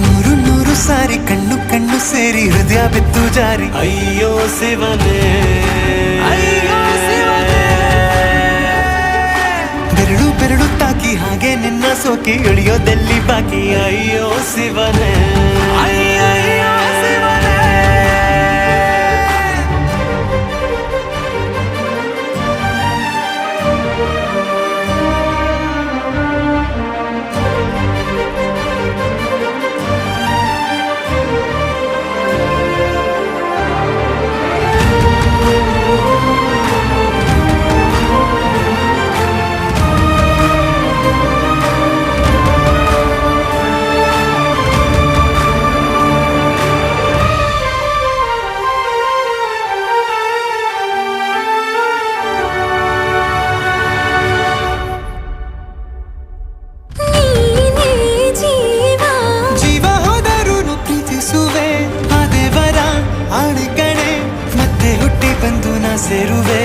ನೂರು ನೂರು ಸಾರಿ ಕಣ್ಣು ಕಣ್ಣು ಸೇರಿ ಹೃದಯ ಬಿತ್ತು ಜಾರಿ ಅಯ್ಯೋ ಶಿವನೇ, ಅಯ್ಯೋ ಶಿವನೇ. ಬೆರಳು ಬೆರಳು ತಾಕಿ ಹಾಗೆ ನಿನ್ನ ಸೋಕಿ ಇಳಿಯೋದೆಲ್ಲಿ ಬಾಕಿ ಅಯ್ಯೋ ಶಿವನೇ, ಅಯ್ಯಯ್ಯೋ ಶಿವನೇ. ಸೇರುವೆ